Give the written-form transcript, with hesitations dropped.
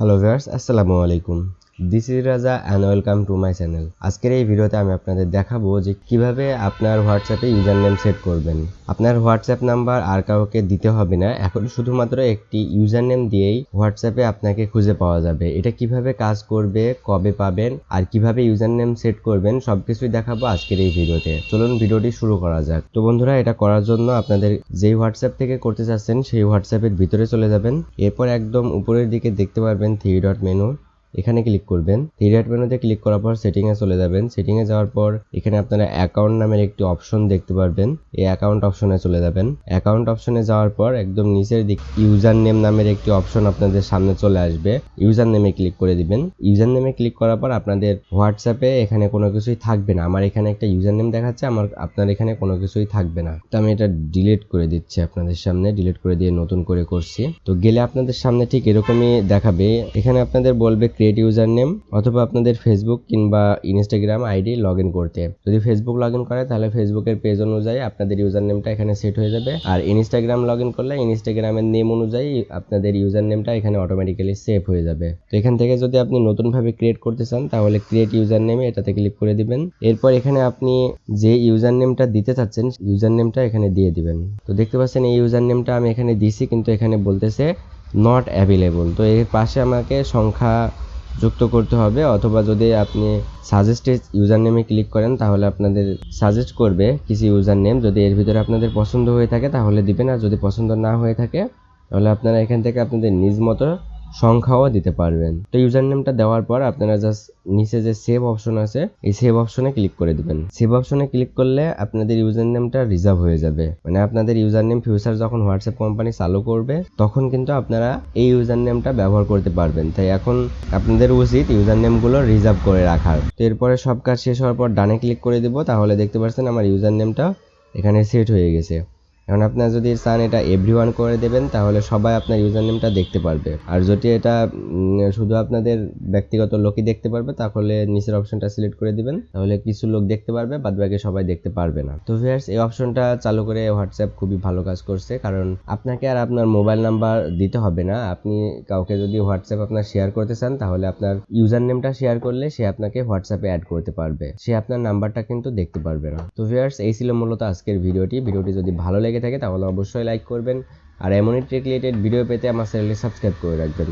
Hello viewers, আসসালামু আলাইকুম। This is রাজা and welcome to my channel. আজকের এই ভিডিওতে আমি আপনাদের দেখাবো যে কিভাবে আপনার হোয়াটসঅ্যাপে ইউজার নেম সেট করবেন। আপনার হোয়াটসঅ্যাপ নাম্বার আর কাউকে দিতে হবে না, এখন শুধুমাত্র একটি ইউজার নেম দিয়েই হোয়াটসঅ্যাপে আপনাকে খুঁজে পাওয়া যাবে। এটা কিভাবে কাজ করবে, কবে পাবেন আর কিভাবে ইউজার নেম সেট করবেন সবকিছুই দেখাবো আজকের এই ভিডিওতে। চলুন ভিডিওটি শুরু করা যাক। তো বন্ধুরা, এটা করার জন্য আপনাদের যেই হোয়াটসঅ্যাপ থেকে করতে চাচ্ছেন সেই হোয়াটসঅ্যাপের ভিতরে চলে যাবেন। এরপর একদম উপরের দিকে দেখতে পারবেন 3 ডট মেনু, এখানে ক্লিক করবেন। 3 ডট মেনুতে ক্লিক করার পর সেটিংয়ে চলে যাবেন। সেটিংয়ে যাওয়ার পর এখানে আপনারা অ্যাকাউন্ট নামের একটি অপশন দেখতে পারবেন, এই অ্যাকাউন্ট অপশনে চলে যাবেন। অ্যাকাউন্ট অপশনে যাওয়ার পর একদম নিচের দিকে ইউজার নেম নামের একটি অপশন আপনাদের সামনে চলে আসবে, ইউজার নেমে ক্লিক করে দিবেন। ইউজার নেমে ক্লিক করার পর আপনাদের হোয়াটসঅ্যাপে এখানে কোনো কিছুই থাকবে না। আমার এখানে একটা ইউজার নেম দেখাচ্ছে, আপনার এখানে কোনো কিছুই থাকবে না। তো আমি এটা ডিলিট করে দিচ্ছি আপনাদের সামনে, ডিলিট করে দিয়ে নতুন করে করছি। তো গেলে আপনাদের সামনে ঠিক এরকমই দেখাবে। এখানে আপনাদের বলবে ক্রিয়েট ইউজার নেম, অথবা আপনাদের ফেসবুক কিংবা ইনস্টাগ্রাম আইডি লগ ইন করতে। যদি ফেসবুক লগ ইন করে তাহলে ফেসবুকের পেজ অনুযায়ী আপনাদের ইউজার নেমটা এখানে সেট হয়ে যাবে, আর ইনস্টাগ্রাম লগ ইন করলে ইনস্টাগ্রামের নেম অনুযায়ী আপনাদের ইউজার নেমটা এখানে অটোমেটিক্যালি সেভ হয়ে যাবে। তো এখান থেকে যদি আপনি নতুনভাবে ক্রিয়েট করতে চান তাহলে ক্রিয়েট ইউজার নেমে এটাতে ক্লিক করে দিবেন। এরপর এখানে আপনি যে ইউজার নেমটা দিতে চাচ্ছেন ইউজার নেমটা এখানে দিয়ে দিবেন। তো দেখতে পাচ্ছেন এই ইউজার নেমটা আমি এখানে দিছি, কিন্তু এখানে বলতেছে নট অ্যাভেলেবল। তো এর পাশে আমাকে সংখ্যা যুক্ত করতে হবে, অথবা যদি আপনি সাজেস্টেড ইউজার নেমে ক্লিক করেন তাহলে আপনাদের সাজেস্ট করবে কিছু ইউজার নেম। যদি এর ভিতরে আপনাদের পছন্দ হয়ে থাকে তাহলে দিবেন, আর যদি পছন্দ না হয়ে থাকে তাহলে আপনারা এখান থেকে আপনাদের নিজ মতো সংখ্যাও দিতে পারবেন। তো ইউজার নেমটা দেওয়ার পর আপনারা জাস্ট নিচে যে সেভ অপশন আছে এই সেভ অপশনে ক্লিক করে দিবেন। সেভ অপশনে ক্লিক করলে আপনাদের ইউজার নেমটা রিজার্ভ হয়ে যাবে, মানে আপনাদের ইউজার নেম ফিউচার যখন হোয়াটসঅ্যাপ কোম্পানি চালু করবে তখন কিন্তু আপনারা এই ইউজার নেমটা ব্যবহার করতে পারবেন। তাই এখন আপনাদের উচিত ইউজার নেমগুলো রিজার্ভ করে রাখার। তো এরপরে সব কাজ শেষ হওয়ার পর ডানে ক্লিক করে দিব, তাহলে দেখতে পাচ্ছেন আমার ইউজার নেমটা এখানে সেট হয়ে গেছে। এখন আপনারা যদি চান এটা এভরিওয়ান করে দেবেন তাহলে সবাই আপনার ইউজার নেমটা দেখতে পারবে, আর যদি এটা শুধু আপনাদের ব্যক্তিগত লোকই দেখতে পারবে তাহলে নিচের অপশনটা সিলেক্ট করে দিবেন, তাহলে কিছু লোক দেখতে পারবে, বাদবাকি সবাই দেখতে পারবে না। তো ভিউয়ার্স, এই অপশনটা চালু করে হোয়াটসঅ্যাপ খুবই ভালো কাজ করছে, কারণ আপনাকে আর আপনার মোবাইল নাম্বার দিতে হবে না। আপনি কাউকে যদি হোয়াটসঅ্যাপ আপনার শেয়ার করতে চান তাহলে আপনার ইউজার নেমটা শেয়ার করলে সে আপনাকে হোয়াটসঅ্যাপে অ্যাড করতে পারবে, সে আপনার নাম্বারটা কিন্তু দেখতে পারবে না। তো ভিউয়ার্স, এই ছিল মূলত আজকের ভিডিওটি যদি ভালো লেগে থাকে তাহলে অবশ্যই লাইক করবেন, আর এমনই টেক রিলেটেড ভিডিও পেতে আমার চ্যানেলটি সাবস্ক্রাইব করে রাখবেন।